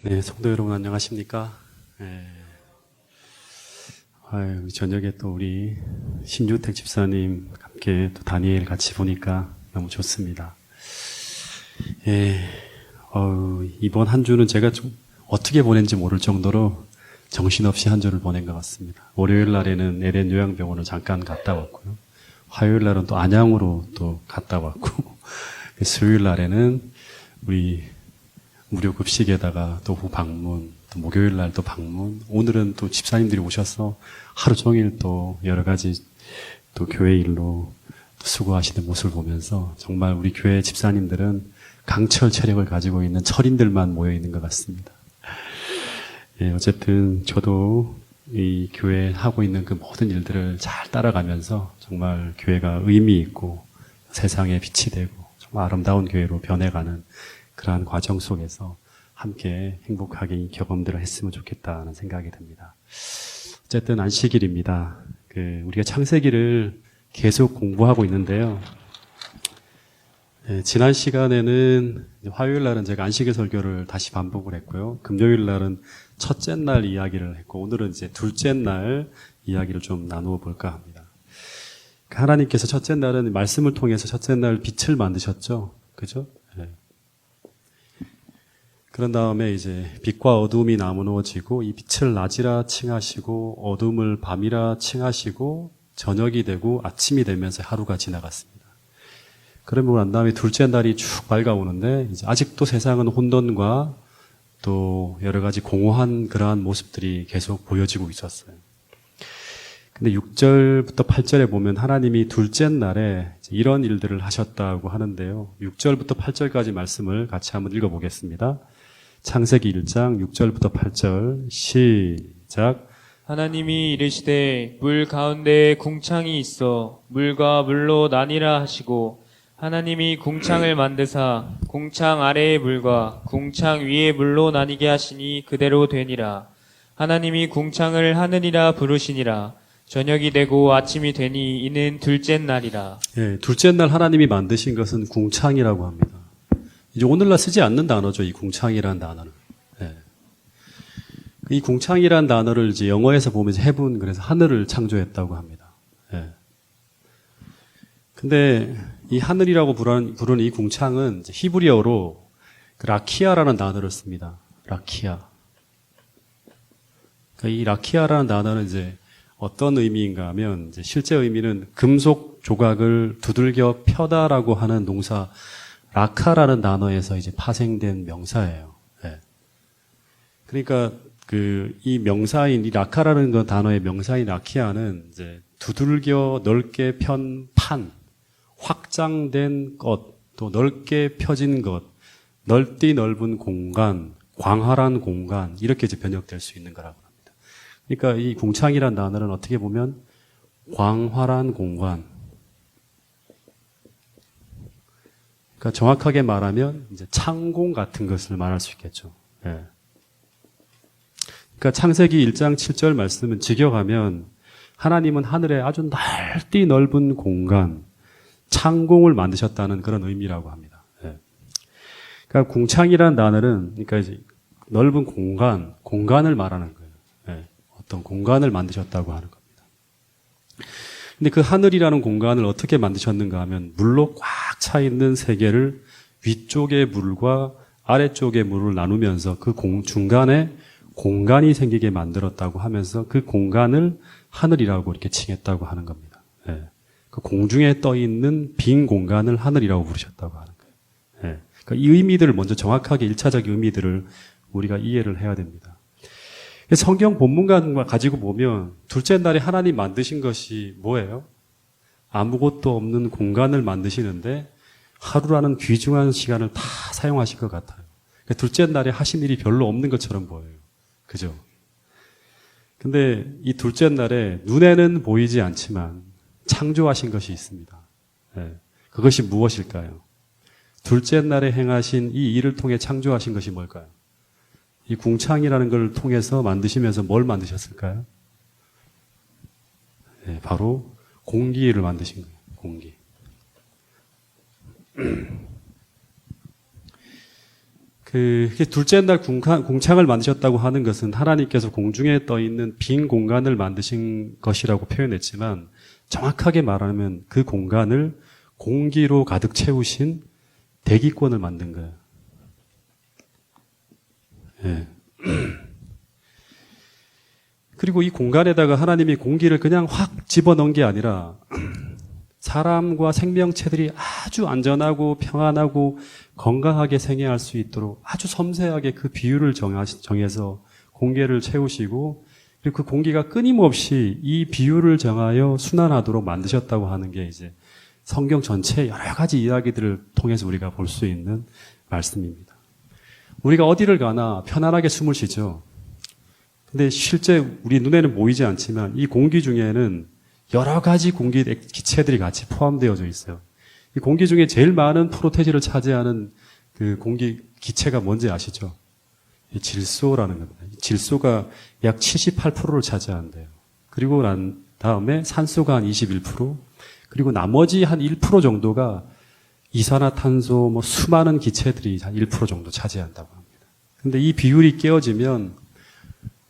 네, 성도 여러분 안녕하십니까? 저녁에 또 우리 신주택 집사님 함께 또 다니엘 같이 보니까 너무 좋습니다. 이번 한 주는 제가 좀 어떻게 보낸지 모를 정도로 정신없이 한 주를 보낸 것 같습니다. 월요일 날에는 LN 요양병원을 잠깐 갔다 왔고요. 화요일 날은 또 안양으로 또 갔다 왔고, 수요일 날에는 우리 무료 급식에다가 또 방문, 또 목요일 날 또 방문, 오늘은 또 집사님들이 오셔서 하루 종일 또 여러 가지 또 교회 일로 또 수고하시는 모습을 보면서 정말 우리 교회 집사님들은 강철 체력을 가지고 있는 철인들만 모여 있는 것 같습니다. 어쨌든 저도 이 교회 하고 있는 그 모든 일들을 잘 따라가면서 정말 교회가 의미 있고 세상에 빛이 되고 정말 아름다운 교회로 변해가는 그러한 과정 속에서 함께 행복하게 이 경험들을 했으면 좋겠다는 생각이 듭니다. 어쨌든 안식일입니다. 우리가 창세기를 계속 공부하고 있는데요. 지난 시간에는 화요일 날은 제가 안식일 설교를 다시 반복을 했고요. 금요일 날은 첫째 날 이야기를 했고, 오늘은 이제 둘째 날 이야기를 좀 나누어 볼까 합니다. 하나님께서 첫째 날은 말씀을 통해서 첫째 날 빛을 만드셨죠. 그죠? 그런 다음에 이제 빛과 어둠이 나누어지고 이 빛을 낮이라 칭하시고 어둠을 밤이라 칭하시고 저녁이 되고 아침이 되면서 하루가 지나갔습니다. 그러고 난 다음에 둘째 날이 쭉 밝아오는데 이제 아직도 세상은 혼돈과 또 여러 가지 공허한 그러한 모습들이 계속 보여지고 있었어요. 근데 6절부터 8절에 보면 하나님이 둘째 날에 이런 일들을 하셨다고 하는데요. 6절부터 8절까지 말씀을 같이 한번 읽어보겠습니다. 창세기 1장 6절부터 8절 시작. 하나님이 이르시되 물 가운데에 궁창이 있어 물과 물로 나뉘라 하시고 하나님이 궁창을 만드사 궁창 아래의 물과 궁창 위의 물로 나뉘게 하시니 그대로 되니라. 하나님이 궁창을 하늘이라 부르시니라. 저녁이 되고 아침이 되니 이는 둘째 날이라. 둘째 날 하나님이 만드신 것은 궁창이라고 합니다. 이제 오늘날 쓰지 않는 단어죠, 이 궁창이라는 단어는. 이 궁창이라는 단어를 이제 영어에서 보면 heaven, 그래서 하늘을 창조했다고 합니다. 근데 이 하늘이라고 부르는 이 궁창은 히브리어로 라키아라는 단어를 씁니다. 라키아. 이 라키아라는 단어는 이제 어떤 의미인가 하면 이제 실제 의미는 금속 조각을 두들겨 펴다라고 하는 동사 라카라는 단어에서 이제 파생된 명사예요. 그러니까 이 명사인 이 라카라는 그 단어의 명사인 라키아는 이제 두들겨 넓게 편 판, 확장된 것, 또 넓게 펴진 것, 넓디 넓은 공간, 광활한 공간 이렇게 이제 번역될 수 있는 거라고 합니다. 그러니까 이 궁창이라는 단어는 어떻게 보면 광활한 공간. 그러니까 정확하게 말하면 이제 창공 같은 것을 말할 수 있겠죠. 그러니까 창세기 1장 7절 말씀은 직역하면 하나님은 하늘에 아주 넓디 넓은 공간, 창공을 만드셨다는 그런 의미라고 합니다. 그러니까 궁창이라는 단어는 그러니까 이제 넓은 공간을 말하는 거예요. 어떤 공간을 만드셨다고 하는 겁니다. 근데 그 하늘이라는 공간을 어떻게 만드셨는가 하면 물로 꽉 차 있는 세계를 위쪽의 물과 아래쪽의 물을 나누면서 그 중간에 공간이 생기게 만들었다고 하면서 그 공간을 하늘이라고 이렇게 칭했다고 하는 겁니다. 그 공중에 떠 있는 빈 공간을 하늘이라고 부르셨다고 하는 거예요. 그러니까 이 의미들을 먼저 정확하게 1차적 의미들을 우리가 이해를 해야 됩니다. 성경 본문과 가지고 보면 둘째 날에 하나님 만드신 것이 뭐예요? 아무것도 없는 공간을 만드시는데 하루라는 귀중한 시간을 다 사용하실 것 같아요. 그러니까 둘째 날에 하신 일이 별로 없는 것처럼 보여요. 그죠? 근데 이 둘째 날에 눈에는 보이지 않지만 창조하신 것이 있습니다. 그것이 무엇일까요? 둘째 날에 행하신 이 일을 통해 창조하신 것이 뭘까요? 이 궁창이라는 걸 통해서 만드시면서 뭘 만드셨을까요? 바로 공기를 만드신 거예요. 공기. 둘째 날 궁창을 만드셨다고 하는 것은 하나님께서 공중에 떠 있는 빈 공간을 만드신 것이라고 표현했지만 정확하게 말하면 그 공간을 공기로 가득 채우신 대기권을 만든 거예요. 예. 그리고 이 공간에다가 하나님이 공기를 그냥 확 집어넣은 게 아니라 사람과 생명체들이 아주 안전하고 평안하고 건강하게 생애할 수 있도록 아주 섬세하게 그 비율을 정해서 공기를 채우시고 그리고 그 공기가 끊임없이 이 비율을 정하여 순환하도록 만드셨다고 하는 게 이제 성경 전체 여러 가지 이야기들을 통해서 우리가 볼 수 있는 말씀입니다. 우리가 어디를 가나 편안하게 숨을 쉬죠. 근데 실제 우리 눈에는 보이지 않지만 이 공기 중에는 여러 가지 공기 기체들이 같이 포함되어져 있어요. 이 공기 중에 제일 많은 프로테지를 차지하는 그 공기 기체가 뭔지 아시죠? 이 질소라는 겁니다. 질소가 약 78%를 차지한대요. 그리고 난 다음에 산소가 한 21%, 그리고 나머지 한 1% 정도가 이산화탄소, 수많은 기체들이 한 1% 정도 차지한다고 합니다. 근데 이 비율이 깨어지면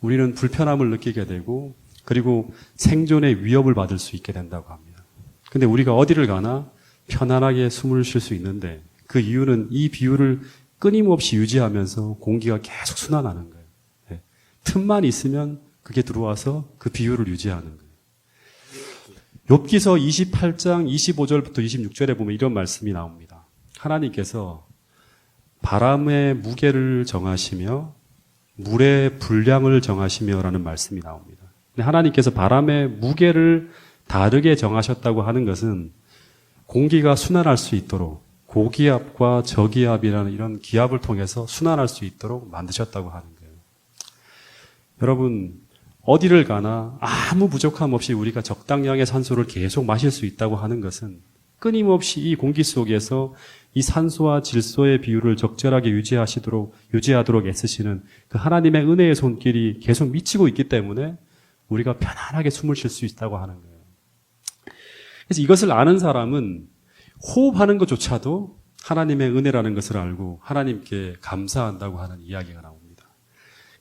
우리는 불편함을 느끼게 되고 그리고 생존의 위협을 받을 수 있게 된다고 합니다. 근데 우리가 어디를 가나 편안하게 숨을 쉴 수 있는데 그 이유는 이 비율을 끊임없이 유지하면서 공기가 계속 순환하는 거예요. 네. 틈만 있으면 그게 들어와서 그 비율을 유지하는 거예요. 욥기서 28장 25절부터 26절에 보면 이런 말씀이 나옵니다. 하나님께서 바람의 무게를 정하시며 물의 분량을 정하시며라는 말씀이 나옵니다. 하나님께서 바람의 무게를 다르게 정하셨다고 하는 것은 공기가 순환할 수 있도록 고기압과 저기압이라는 이런 기압을 통해서 순환할 수 있도록 만드셨다고 하는 거예요. 여러분, 어디를 가나 아무 부족함 없이 우리가 적당량의 산소를 계속 마실 수 있다고 하는 것은 끊임없이 이 공기 속에서 이 산소와 질소의 비율을 적절하게 유지하도록 애쓰시는 그 하나님의 은혜의 손길이 계속 미치고 있기 때문에 우리가 편안하게 숨을 쉴 수 있다고 하는 거예요. 그래서 이것을 아는 사람은 호흡하는 것조차도 하나님의 은혜라는 것을 알고 하나님께 감사한다고 하는 이야기가 나옵니다.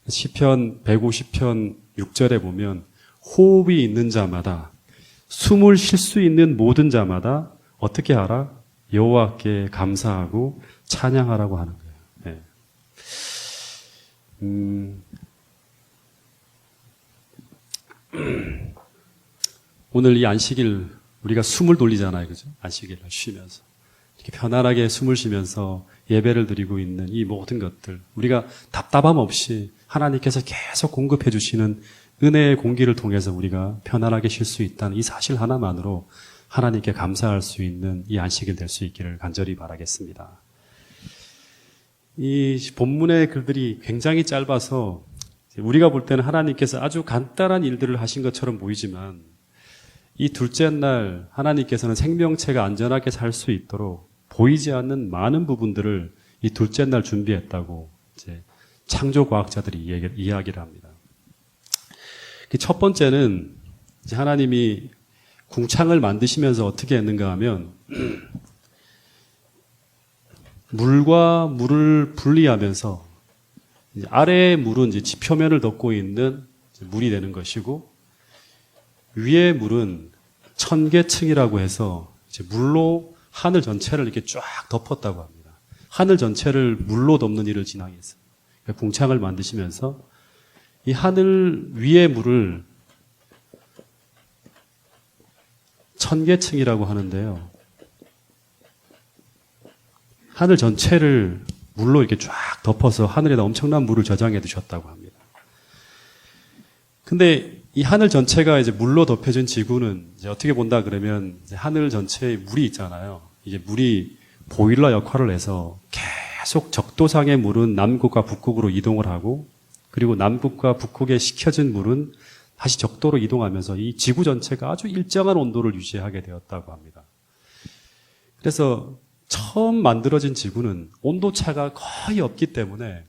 시편 150편 6절에 보면 호흡이 있는 자마다 숨을 쉴 수 있는 모든 자마다 어떻게 하라? 여호와께 감사하고 찬양하라고 하는 거예요. 네. 오늘 이 안식일 우리가 숨을 돌리잖아요. 그죠? 안식일을 쉬면서. 이렇게 편안하게 숨을 쉬면서 예배를 드리고 있는 이 모든 것들. 우리가 답답함 없이 하나님께서 계속 공급해 주시는 은혜의 공기를 통해서 우리가 편안하게 쉴 수 있다는 이 사실 하나만으로 하나님께 감사할 수 있는 이 안식일 될 수 있기를 간절히 바라겠습니다. 이 본문의 글들이 굉장히 짧아서 우리가 볼 때는 하나님께서 아주 간단한 일들을 하신 것처럼 보이지만 이 둘째 날 하나님께서는 생명체가 안전하게 살 수 있도록 보이지 않는 많은 부분들을 이 둘째 날 준비했다고 이제 창조과학자들이 이야기를 합니다. 첫 번째는 이제 하나님이 궁창을 만드시면서 어떻게 했는가 하면 물과 물을 분리하면서 아래의 물은 이제 지표면을 덮고 있는 물이 되는 것이고 위의 물은 천계층이라고 해서 이제 물로 하늘 전체를 이렇게 쫙 덮었다고 합니다. 하늘 전체를 물로 덮는 일을 진행했어요. 그러니까 궁창을 만드시면서 이 하늘 위의 물을 천계층이라고 하는데요. 하늘 전체를 물로 이렇게 쫙 덮어서 하늘에다 엄청난 물을 저장해 두셨다고 합니다. 근데 이 하늘 전체가 이제 물로 덮여진 지구는 이제 어떻게 본다 그러면 이제 하늘 전체에 물이 있잖아요. 이게 물이 보일러 역할을 해서 계속 적도상의 물은 남극과 북극으로 이동을 하고 그리고 남극과 북극에 식혀진 물은 다시 적도로 이동하면서 이 지구 전체가 아주 일정한 온도를 유지하게 되었다고 합니다. 그래서 처음 만들어진 지구는 온도차가 거의 없기 때문에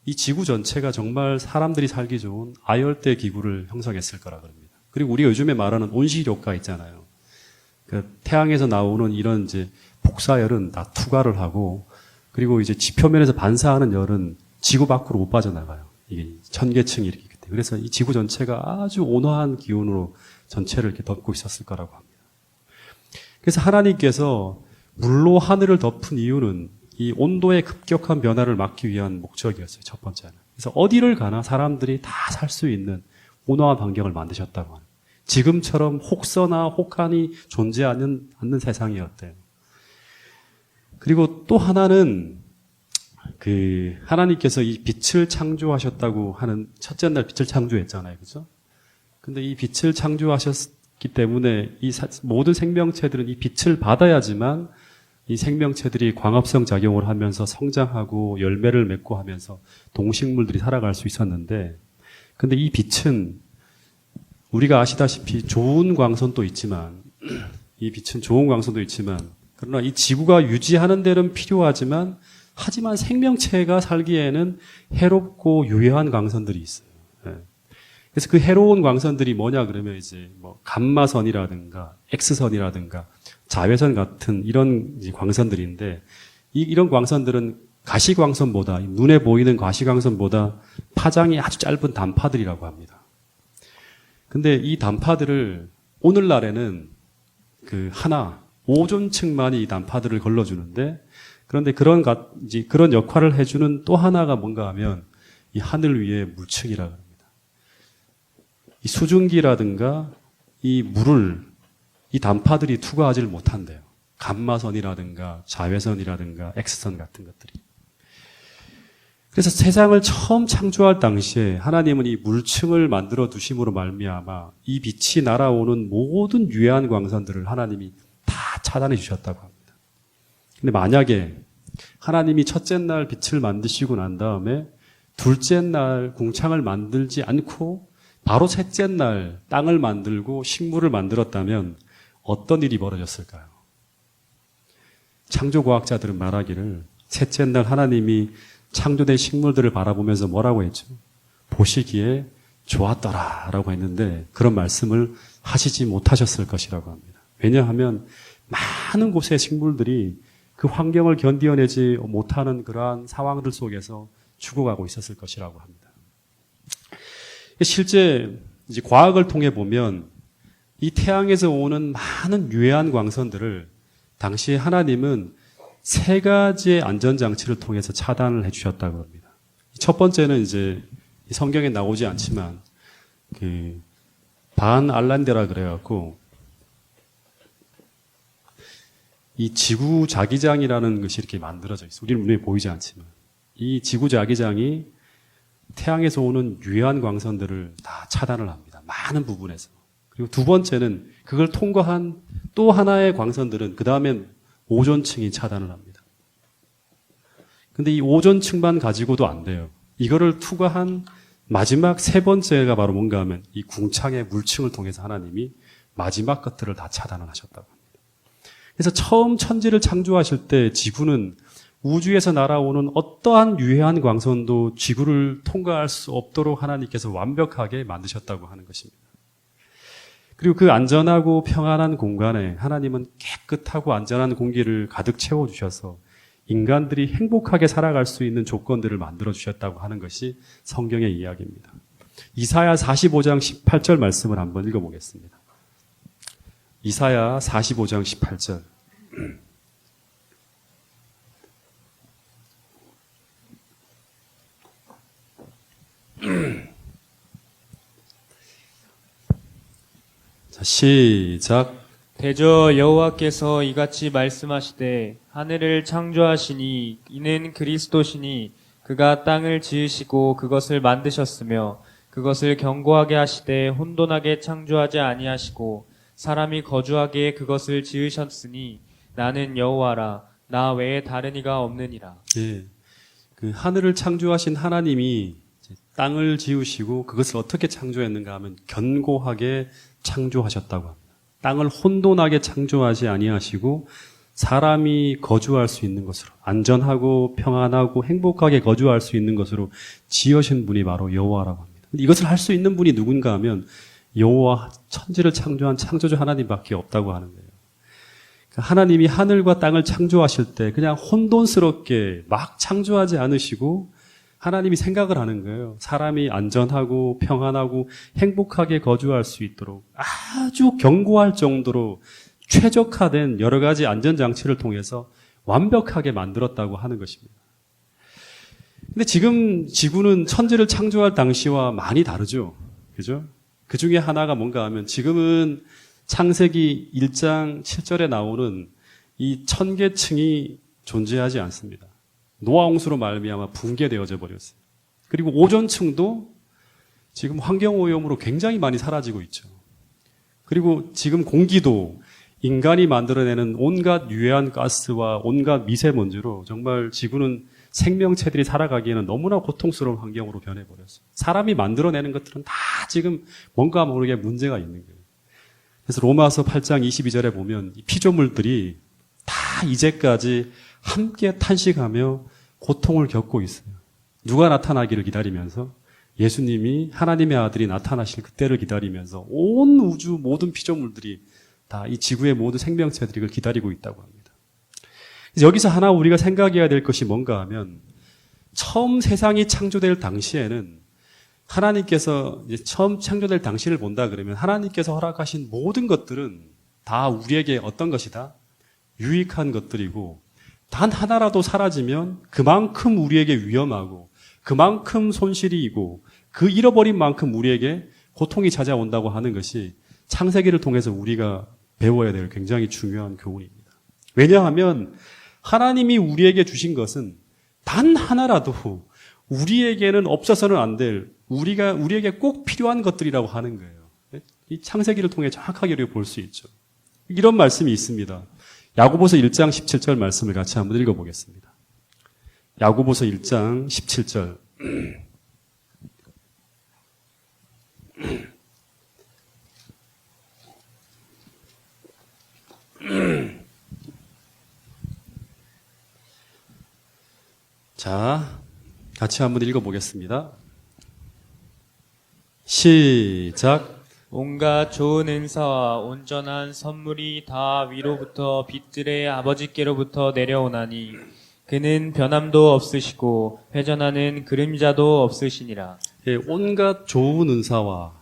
이 지구 전체가 정말 사람들이 살기 좋은 아열대 기구를 형성했을 거라 그럽니다. 그리고 우리가 요즘에 말하는 온실효과 있잖아요. 그 태양에서 나오는 이런 이제 복사열은 다 투과를 하고 그리고 이제 지표면에서 반사하는 열은 지구 밖으로 못 빠져나가요. 이게 천계층이 이렇게 있기 때문에. 그래서 이 지구 전체가 아주 온화한 기온으로 전체를 이렇게 덮고 있었을 거라고 합니다. 그래서 하나님께서 물로 하늘을 덮은 이유는 이 온도의 급격한 변화를 막기 위한 목적이었어요. 첫 번째는. 그래서 어디를 가나 사람들이 다 살 수 있는 온화한 환경을 만드셨다고 하는. 지금처럼 혹서나 혹한이 존재하지 않는 세상이었대요. 그리고 또 하나는 하나님께서 이 빛을 창조하셨다고 하는 첫째 날 빛을 창조했잖아요. 그죠? 근데 이 빛을 창조하셨기 때문에 이 모든 생명체들은 이 빛을 받아야지만 이 생명체들이 광합성 작용을 하면서 성장하고 열매를 맺고 하면서 동식물들이 살아갈 수 있었는데, 근데 이 빛은 우리가 아시다시피 좋은 광선도 있지만, 이 빛은 좋은 광선도 있지만, 그러나 이 지구가 유지하는 데는 필요하지만, 하지만 생명체가 살기에는 해롭고 유해한 광선들이 있어요. 예. 그래서 그 해로운 광선들이 뭐냐 그러면 이제 뭐 감마선이라든가 X선이라든가 자외선 같은 이런 광선들인데, 이런 광선들은 가시광선보다, 눈에 보이는 가시광선보다 파장이 아주 짧은 단파들이라고 합니다. 근데 이 단파들을 오늘날에는 오존층만이 이 단파들을 걸러주는데, 그런데 그런 역할을 해주는 또 하나가 뭔가 하면 이 하늘 위의 물층이라고 합니다. 이 수증기라든가 이 물을 이 단파들이 투과하지를 못한대요. 감마선이라든가 자외선이라든가 X선 같은 것들이. 그래서 세상을 처음 창조할 당시에 하나님은 이 물층을 만들어 두심으로 말미암아 이 빛이 날아오는 모든 유해한 광선들을 하나님이 다 차단해 주셨다고 합니다. 근데 만약에 하나님이 첫째 날 빛을 만드시고 난 다음에 둘째 날 궁창을 만들지 않고 바로 셋째 날 땅을 만들고 식물을 만들었다면 어떤 일이 벌어졌을까요? 창조과학자들은 말하기를 셋째 날 하나님이 창조된 식물들을 바라보면서 뭐라고 했죠? 보시기에 좋았더라라고 했는데 그런 말씀을 하시지 못하셨을 것이라고 합니다. 왜냐하면 많은 곳의 식물들이 그 환경을 견디어내지 못하는 그러한 상황들 속에서 죽어가고 있었을 것이라고 합니다. 실제 이제 과학을 통해 보면 이 태양에서 오는 많은 유해한 광선들을 당시에 하나님은 세 가지의 안전장치를 통해서 차단을 해주셨다고 합니다. 첫 번째는 이제 성경에 나오지 않지만 반 알란데라 그래갖고 이 지구 자기장이라는 것이 이렇게 만들어져 있어요. 우리는 눈에 보이지 않지만 이 지구 자기장이 태양에서 오는 유해한 광선들을 다 차단을 합니다. 많은 부분에서. 그리고 두 번째는 그걸 통과한 또 하나의 광선들은 그 다음엔 오존층이 차단을 합니다. 근데 이 오존층만 가지고도 안 돼요. 이거를 투과한 마지막 세 번째가 바로 뭔가 하면 이 궁창의 물층을 통해서 하나님이 마지막 것들을 다 차단을 하셨다고 합니다. 그래서 처음 천지를 창조하실 때 지구는 우주에서 날아오는 어떠한 유해한 광선도 지구를 통과할 수 없도록 하나님께서 완벽하게 만드셨다고 하는 것입니다. 그리고 그 안전하고 평안한 공간에 하나님은 깨끗하고 안전한 공기를 가득 채워주셔서 인간들이 행복하게 살아갈 수 있는 조건들을 만들어주셨다고 하는 것이 성경의 이야기입니다. 이사야 45장 18절 말씀을 한번 읽어보겠습니다. 이사야 45장 18절. 자, 시작. 대저 여호와께서 이같이 말씀하시되 하늘을 창조하시니 이는 그리스도시니 그가 땅을 지으시고 그것을 만드셨으며 그것을 견고하게 하시되 혼돈하게 창조하지 아니하시고 사람이 거주하기에 그것을 지으셨으니 나는 여호와라 나 외에 다른 이가 없느니라. 예. 그 하늘을 창조하신 하나님이 땅을 지으시고 그것을 어떻게 창조했는가 하면 견고하게 창조하셨다고 합니다. 땅을 혼돈하게 창조하지 아니하시고 사람이 거주할 수 있는 것으로 안전하고 평안하고 행복하게 거주할 수 있는 것으로 지으신 분이 바로 여호와라고 합니다. 이것을 할 수 있는 분이 누군가 하면 여호와 천지를 창조한 창조주 하나님밖에 없다고 하는 거예요. 하나님이 하늘과 땅을 창조하실 때 그냥 혼돈스럽게 막 창조하지 않으시고 하나님이 생각을 하는 거예요. 사람이 안전하고 평안하고 행복하게 거주할 수 있도록 아주 견고할 정도로 최적화된 여러 가지 안전장치를 통해서 완벽하게 만들었다고 하는 것입니다. 근데 지금 지구는 천지를 창조할 당시와 많이 다르죠. 그죠? 그 중에 하나가 뭔가 하면 지금은 창세기 1장 7절에 나오는 이 천계층이 존재하지 않습니다. 노아 홍수로 말미암아 붕괴되어져 버렸어요. 그리고 오존층도 지금 환경오염으로 굉장히 많이 사라지고 있죠. 그리고 지금 공기도 인간이 만들어내는 온갖 유해한 가스와 온갖 미세먼지로 정말 지구는 생명체들이 살아가기에는 너무나 고통스러운 환경으로 변해버렸어요. 사람이 만들어내는 것들은 다 지금 뭔가 모르게 문제가 있는 거예요. 그래서 로마서 8장 22절에 보면 이 피조물들이 다 이제까지 함께 탄식하며 고통을 겪고 있어요. 누가 나타나기를 기다리면서 예수님이 하나님의 아들이 나타나실 그때를 기다리면서 온 우주 모든 피조물들이 다 이 지구의 모든 생명체들이 그걸 기다리고 있다고 합니다. 여기서 하나 우리가 생각해야 될 것이 뭔가 하면 처음 세상이 창조될 당시에는 하나님께서 이제 처음 창조될 당시를 본다 그러면 하나님께서 허락하신 모든 것들은 다 우리에게 어떤 것이다? 유익한 것들이고 단 하나라도 사라지면 그만큼 우리에게 위험하고 그만큼 손실이 있고 그 잃어버린 만큼 우리에게 고통이 찾아온다고 하는 것이 창세기를 통해서 우리가 배워야 될 굉장히 중요한 교훈입니다. 왜냐하면 하나님이 우리에게 주신 것은 단 하나라도 우리에게는 없어서는 안 될 우리에게 꼭 필요한 것들이라고 하는 거예요. 이 창세기를 통해 정확하게 우리가 볼 수 있죠. 이런 말씀이 있습니다. 야고보서 1장 17절 말씀을 같이 한번 읽어보겠습니다. 야고보서 1장 17절. 자, 같이 한번 읽어보겠습니다. 시작. 온갖 좋은 은사와 온전한 선물이 다 위로부터 빛들의 아버지께로부터 내려오나니 그는 변함도 없으시고 회전하는 그림자도 없으시니라. 예, 온갖 좋은 은사와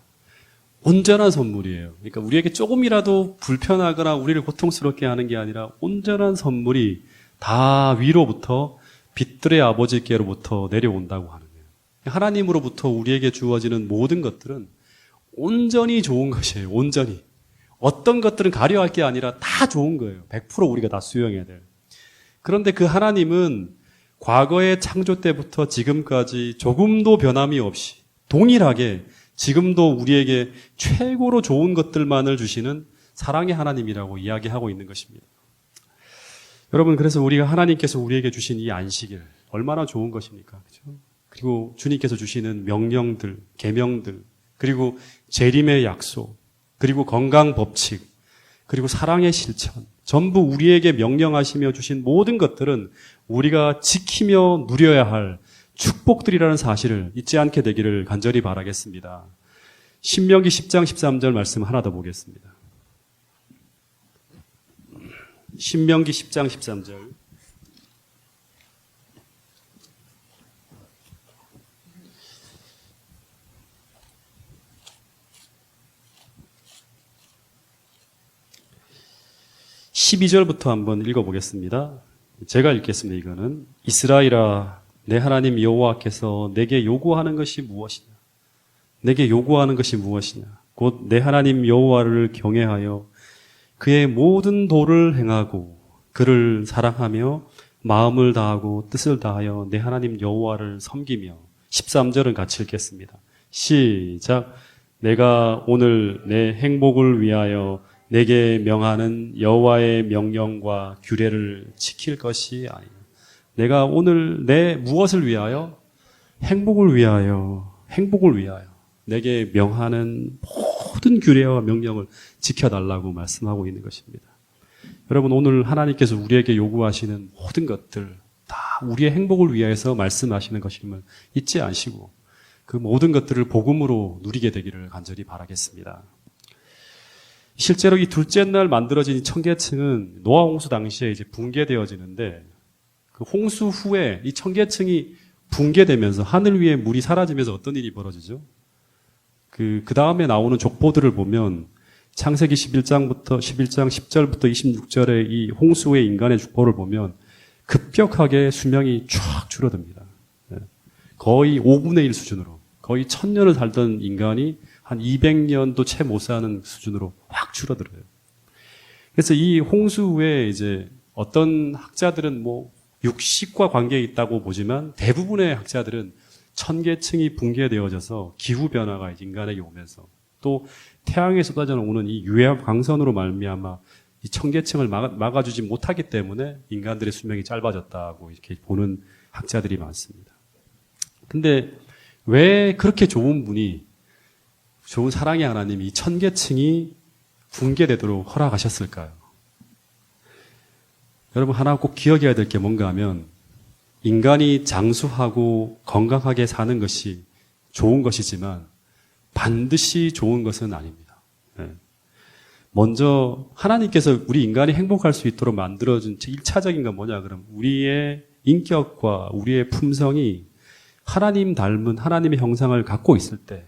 온전한 선물이에요. 그러니까 우리에게 조금이라도 불편하거나 우리를 고통스럽게 하는 게 아니라 온전한 선물이 다 위로부터 빛들의 아버지께로부터 내려온다고 하는 거예요. 하나님으로부터 우리에게 주어지는 모든 것들은 온전히 좋은 것이에요. 온전히. 어떤 것들은 가려할 게 아니라 다 좋은 거예요. 100% 우리가 다 수용해야 돼요. 그런데 그 하나님은 과거의 창조 때부터 지금까지 조금도 변함이 없이 동일하게 지금도 우리에게 최고로 좋은 것들만을 주시는 사랑의 하나님이라고 이야기하고 있는 것입니다. 여러분, 그래서 우리가 하나님께서 우리에게 주신 이 안식일 얼마나 좋은 것입니까? 그렇죠? 그리고 주님께서 주시는 명령들, 계명들, 그리고 재림의 약속, 그리고 건강 법칙, 그리고 사랑의 실천, 전부 우리에게 명령하시며 주신 모든 것들은 우리가 지키며 누려야 할 축복들이라는 사실을 잊지 않게 되기를 간절히 바라겠습니다. 신명기 10장 13절 말씀 하나 더 보겠습니다. 신명기 10장 13절. (12절부터) 한번 읽어보겠습니다. 제가 읽겠습니다. 이거는 이스라엘아, 내 하나님 여호와께서 내게 요구하는 것이 무엇이냐? 내게 요구하는 것이 무엇이냐? 곧 내 하나님 여호와를 경외하여 그의 모든 도를 행하고 그를 사랑하며 마음을 다하고 뜻을 다하여 내 하나님 여호와를 섬기며. 13절은 같이 읽겠습니다. 시작. 내가 오늘 내 행복을 위하여 내게 명하는 여호와의 명령과 규례를 지킬 것이 아니냐. 내가 오늘 내 무엇을 위하여? 행복을 위하여 내게 명하는 모든 규례와 명령을 지켜달라고 말씀하고 있는 것입니다. 여러분, 오늘 하나님께서 우리에게 요구하시는 모든 것들 다 우리의 행복을 위해서 말씀하시는 것임을 잊지 않으시고 그 모든 것들을 복음으로 누리게 되기를 간절히 바라겠습니다. 실제로 이 둘째 날 만들어진 이 청계층은 노아 홍수 당시에 이제 붕괴되어지는데 그 홍수 후에 이 청계층이 붕괴되면서 하늘 위에 물이 사라지면서 어떤 일이 벌어지죠? 그 다음에 나오는 족보들을 보면 창세기 11장 10절부터 26절의 이 홍수 후의 인간의 족보를 보면 급격하게 수명이 쫙 줄어듭니다. 거의 5분의 1 수준으로, 거의 1000년을 살던 인간이 한 200년도 채 못 사는 수준으로 확 줄어들어요. 그래서 이 홍수 후에 이제 어떤 학자들은 뭐 육식과 관계가 있다고 보지만 대부분의 학자들은 천계층이 붕괴되어져서 기후변화가 인간에게 오면서 또 태양에 쏟아져 오는 이 유해암 광선으로 말미암아 이 청계층을 막아주지 못하기 때문에 인간들의 수명이 짧아졌다고 이렇게 보는 학자들이 많습니다. 근데 왜 그렇게 좋은 사랑의 하나님이 이 천계층이 붕괴되도록 허락하셨을까요? 여러분 하나 꼭 기억해야 될 게 뭔가 하면 인간이 장수하고 건강하게 사는 것이 좋은 것이지만 반드시 좋은 것은 아닙니다. 먼저 하나님께서 우리 인간이 행복할 수 있도록 만들어준 1차적인 건 뭐냐 그럼 우리의 인격과 우리의 품성이 하나님 닮은 하나님의 형상을 갖고 있을 때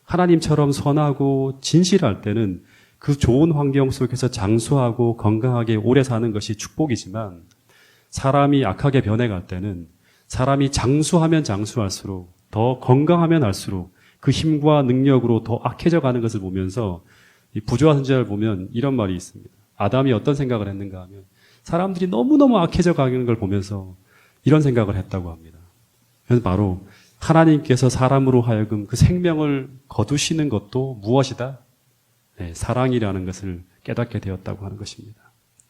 하나님처럼 선하고 진실할 때는 그 좋은 환경 속에서 장수하고 건강하게 오래 사는 것이 축복이지만 사람이 악하게 변해갈 때는 사람이 장수하면 장수할수록 더 건강하면 할수록 그 힘과 능력으로 더 악해져 가는 것을 보면서 이 부조화 선지자를 보면 이런 말이 있습니다. 아담이 어떤 생각을 했는가 하면 사람들이 너무너무 악해져 가는 걸 보면서 이런 생각을 했다고 합니다. 그래서 바로 하나님께서 사람으로 하여금 그 생명을 거두시는 것도 무엇이다? 네, 사랑이라는 것을 깨닫게 되었다고 하는 것입니다.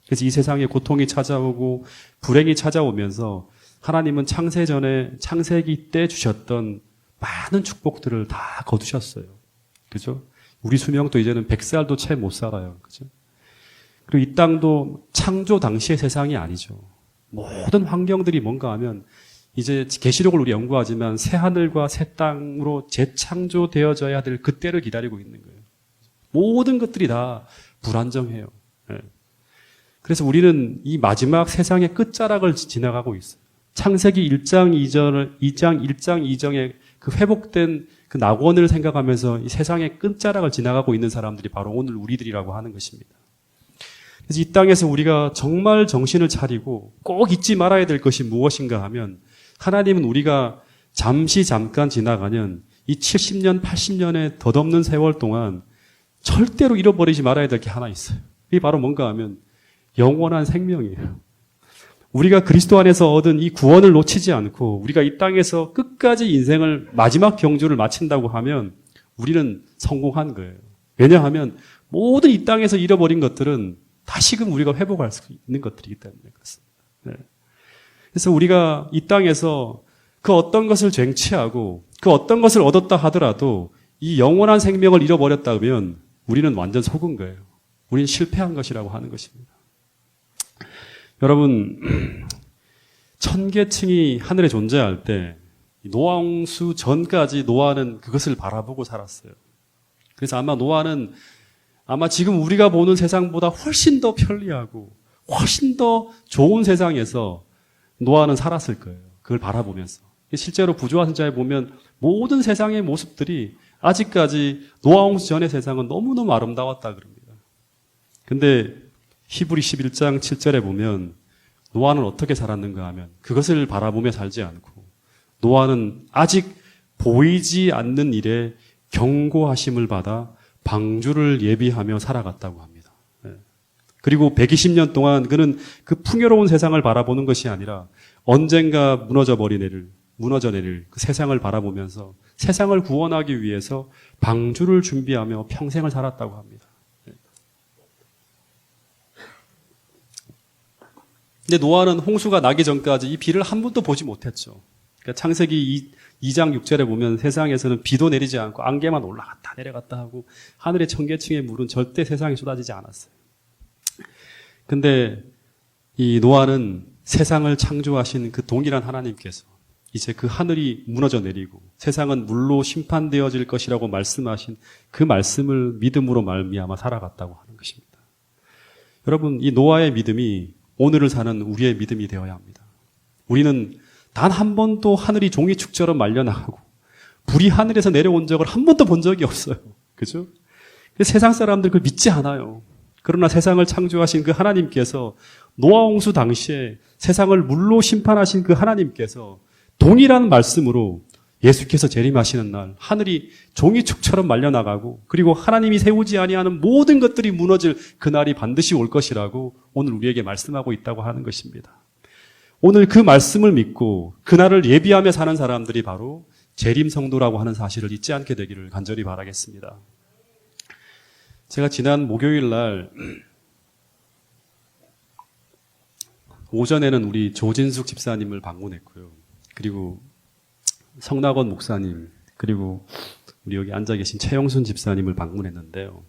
그래서 이 세상에 고통이 찾아오고 불행이 찾아오면서 하나님은 창세기 때 주셨던 많은 축복들을 다 거두셨어요. 그죠? 우리 수명도 이제는 100살도 채 못 살아요. 그죠? 그리고 이 땅도 창조 당시의 세상이 아니죠. 모든 환경들이 뭔가 하면 이제 계시록을 우리 연구하지만 새 하늘과 새 땅으로 재창조되어져야 될 그때를 기다리고 있는 거예요. 모든 것들이 다 불안정해요. 그래서 우리는 이 마지막 세상의 끝자락을 지나가고 있어요. 창세기 1장 2정의 그 회복된 그 낙원을 생각하면서 이 세상의 끝자락을 지나가고 있는 사람들이 바로 오늘 우리들이라고 하는 것입니다. 그래서 이 땅에서 우리가 정말 정신을 차리고 꼭 잊지 말아야 될 것이 무엇인가 하면 하나님은 우리가 잠깐 지나가는 이 70년, 80년의 덧없는 세월 동안 절대로 잃어버리지 말아야 될 게 하나 있어요. 이게 바로 뭔가 하면 영원한 생명이에요. 우리가 그리스도 안에서 얻은 이 구원을 놓치지 않고 우리가 이 땅에서 끝까지 인생을 마지막 경주를 마친다고 하면 우리는 성공한 거예요. 왜냐하면 모든 이 땅에서 잃어버린 것들은 다시금 우리가 회복할 수 있는 것들이기 때문에 그렇습니다. 네. 그래서 우리가 이 땅에서 그 어떤 것을 쟁취하고 그 어떤 것을 얻었다 하더라도 이 영원한 생명을 잃어버렸다면 우리는 완전 속은 거예요. 우리는 실패한 것이라고 하는 것입니다. 여러분, 천계층이 하늘에 존재할 때 노아 홍수 전까지 노아는 그것을 바라보고 살았어요. 그래서 아마 노아는 지금 우리가 보는 세상보다 훨씬 더 편리하고 훨씬 더 좋은 세상에서 노아는 살았을 거예요. 그걸 바라보면서. 실제로 부조화 선지자에 보면 모든 세상의 모습들이 아직까지 노아 홍수 전의 세상은 너무너무 아름다웠다 그럽니다. 근데 히브리 11장 7절에 보면 노아는 어떻게 살았는가 하면 그것을 바라보며 살지 않고 노아는 아직 보이지 않는 일에 경고하심을 받아 방주를 예비하며 살아갔다고 합니다. 그리고 120년 동안 그는 그 풍요로운 세상을 바라보는 것이 아니라 언젠가 무너져 내릴 그 세상을 바라보면서 세상을 구원하기 위해서 방주를 준비하며 평생을 살았다고 합니다. 근데 노아는 홍수가 나기 전까지 이 비를 한 번도 보지 못했죠. 그러니까 창세기 2장 6절에 보면 세상에서는 비도 내리지 않고 안개만 올라갔다 내려갔다 하고 하늘의 천계층의 물은 절대 세상에 쏟아지지 않았어요. 근데 이 노아는 세상을 창조하신 그 동일한 하나님께서 이제 그 하늘이 무너져 내리고 세상은 물로 심판되어질 것이라고 말씀하신 그 말씀을 믿음으로 말미암아 살아갔다고 하는 거예요. 것입니다. 여러분, 이 노아의 믿음이 오늘을 사는 우리의 믿음이 되어야 합니다. 우리는 단 한 번도 하늘이 종이축처럼 말려나가고 불이 하늘에서 내려온 적을 한 번도 본 적이 없어요. 그죠? 세상 사람들 그걸 믿지 않아요. 그러나 세상을 창조하신 그 하나님께서 노아 홍수 당시에 세상을 물로 심판하신 그 하나님께서 동일한 말씀으로 예수께서 재림하시는 날 하늘이 종이축처럼 말려나가고 그리고 하나님이 세우지 아니하는 모든 것들이 무너질 그날이 반드시 올 것이라고 오늘 우리에게 말씀하고 있다고 하는 것입니다. 오늘 그 말씀을 믿고 그날을 예비하며 사는 사람들이 바로 재림 성도라고 하는 사실을 잊지 않게 되기를 간절히 바라겠습니다. 제가 지난 목요일 날 오전에는 우리 조진숙 집사님을 방문했고요. 그리고 성낙원 목사님, 그리고 우리 여기 앉아 계신 최영순 집사님을 방문했는데요.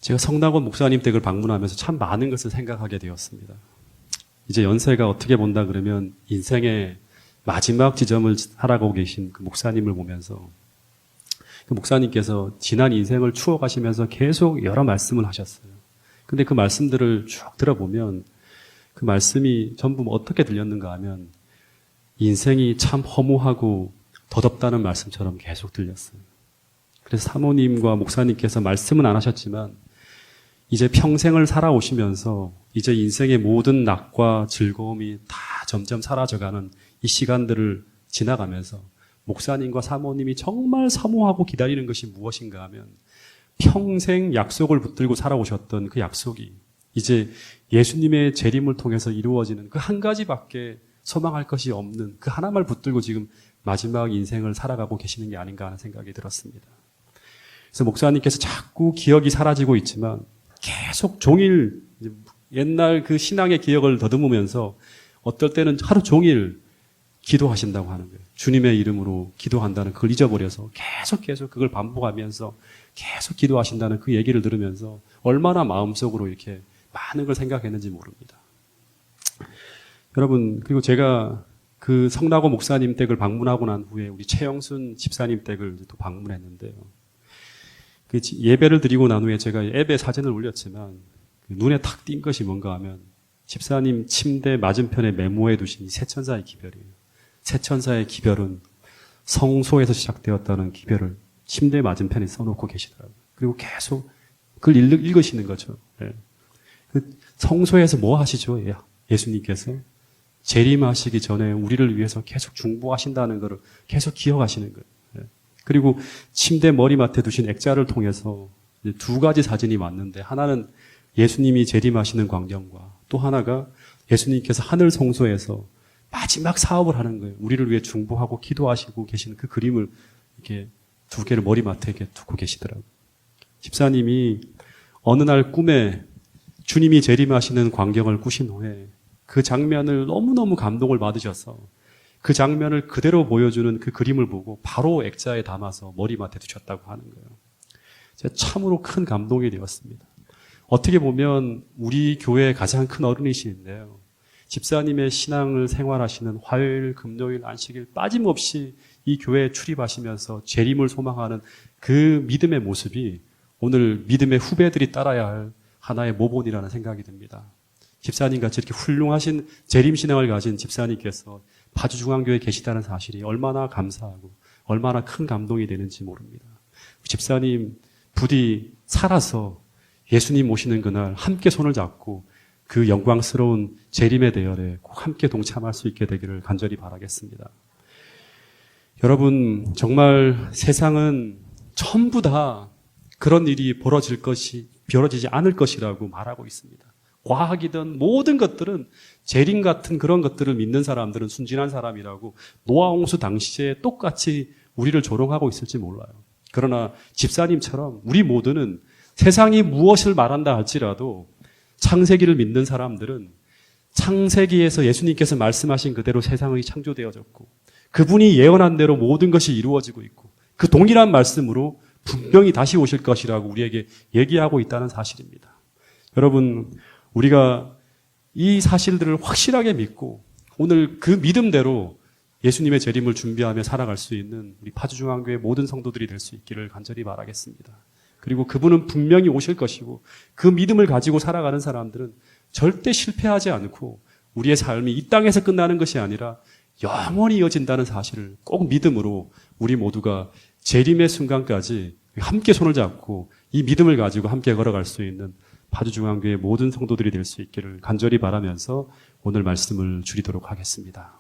제가 성낙원 목사님 댁을 방문하면서 참 많은 것을 생각하게 되었습니다. 이제 연세가 어떻게 본다 그러면 인생의 마지막 지점을 살아가고 계신 그 목사님을 보면서 그 목사님께서 지난 인생을 추억하시면서 계속 여러 말씀을 하셨어요. 근데 그 말씀들을 쭉 들어보면 그 말씀이 전부 어떻게 들렸는가 하면 인생이 참 허무하고 덧없다는 말씀처럼 계속 들렸어요. 그래서 사모님과 목사님께서 말씀은 안 하셨지만 이제 평생을 살아오시면서 이제 인생의 모든 낙과 즐거움이 다 점점 사라져가는 이 시간들을 지나가면서 목사님과 사모님이 정말 사모하고 기다리는 것이 무엇인가 하면 평생 약속을 붙들고 살아오셨던 그 약속이 이제 예수님의 재림을 통해서 이루어지는 그 한 가지밖에 소망할 것이 없는 그 하나만 붙들고 지금 마지막 인생을 살아가고 계시는 게 아닌가 하는 생각이 들었습니다. 그래서 목사님께서 자꾸 기억이 사라지고 있지만 계속 종일 옛날 그 신앙의 기억을 더듬으면서 어떨 때는 하루 종일 기도하신다고 하는 거예요. 주님의 이름으로 기도한다는 그걸 잊어버려서 계속 그걸 반복하면서 계속 기도하신다는 그 얘기를 들으면서 얼마나 마음속으로 이렇게 많은 걸 생각했는지 모릅니다. 여러분, 그리고 제가 그 성낙원 목사님 댁을 방문하고 난 후에 우리 최영순 집사님 댁을 또 방문했는데요. 그 예배를 드리고 난 후에 제가 앱에 사진을 올렸지만 눈에 탁 띈 것이 뭔가 하면 집사님 침대 맞은편에 메모해 두신 이 세천사의 기별이에요. 세천사의 기별은 성소에서 시작되었다는 기별을 침대 맞은편에 써놓고 계시더라고요. 그리고 계속 그걸 읽으시는 거죠. 네. 그 성소에서 뭐 하시죠? 예수님께서 재림하시기 전에 우리를 위해서 계속 중보하신다는 것을 계속 기억하시는 거예요. 네. 그리고 침대 머리맡에 두신 액자를 통해서 이제 두 가지 사진이 왔는데 하나는 예수님이 재림하시는 광경과 또 하나가 예수님께서 하늘 성소에서 마지막 사업을 하는 거예요. 우리를 위해 중보하고 기도하시고 계시는 그 그림을 이렇게 두 개를 머리맡에 이렇게 두고 계시더라고요. 집사님이 어느 날 꿈에 주님이 재림하시는 광경을 꾸신 후에 그 장면을 너무너무 감동을 받으셔서 그 장면을 그대로 보여주는 그 그림을 보고 바로 액자에 담아서 머리맡에 두셨다고 하는 거예요. 제가 참으로 큰 감동이 되었습니다. 어떻게 보면 우리 교회의 가장 큰 어른이시는데요. 집사님의 신앙을 생활하시는 화요일, 금요일, 안식일 빠짐없이 이 교회에 출입하시면서 재림을 소망하는 그 믿음의 모습이 오늘 믿음의 후배들이 따라야 할 하나의 모본이라는 생각이 듭니다. 집사님같이 이렇게 훌륭하신 재림신앙을 가진 집사님께서 파주중앙교회에 계시다는 사실이 얼마나 감사하고 얼마나 큰 감동이 되는지 모릅니다. 집사님 부디 살아서 예수님 오시는 그날 함께 손을 잡고 그 영광스러운 재림의 대열에 꼭 함께 동참할 수 있게 되기를 간절히 바라겠습니다. 여러분, 정말 세상은 전부 다 그런 일이 벌어지지 않을 것이라고 말하고 있습니다. 과학이든 모든 것들은 재림 같은 그런 것들을 믿는 사람들은 순진한 사람이라고 노아 홍수 당시에 똑같이 우리를 조롱하고 있을지 몰라요. 그러나 집사님처럼 우리 모두는 세상이 무엇을 말한다 할지라도 창세기를 믿는 사람들은 창세기에서 예수님께서 말씀하신 그대로 세상이 창조되어졌고 그분이 예언한 대로 모든 것이 이루어지고 있고 그 동일한 말씀으로 분명히 다시 오실 것이라고 우리에게 얘기하고 있다는 사실입니다. 여러분, 우리가 이 사실들을 확실하게 믿고 오늘 그 믿음대로 예수님의 재림을 준비하며 살아갈 수 있는 우리 파주중앙교회 모든 성도들이 될 수 있기를 간절히 바라겠습니다. 그리고 그분은 분명히 오실 것이고 그 믿음을 가지고 살아가는 사람들은 절대 실패하지 않고 우리의 삶이 이 땅에서 끝나는 것이 아니라 영원히 이어진다는 사실을 꼭 믿음으로 우리 모두가 재림의 순간까지 함께 손을 잡고 이 믿음을 가지고 함께 걸어갈 수 있는 파주중앙교회 모든 성도들이 될 수 있기를 간절히 바라면서 오늘 말씀을 줄이도록 하겠습니다.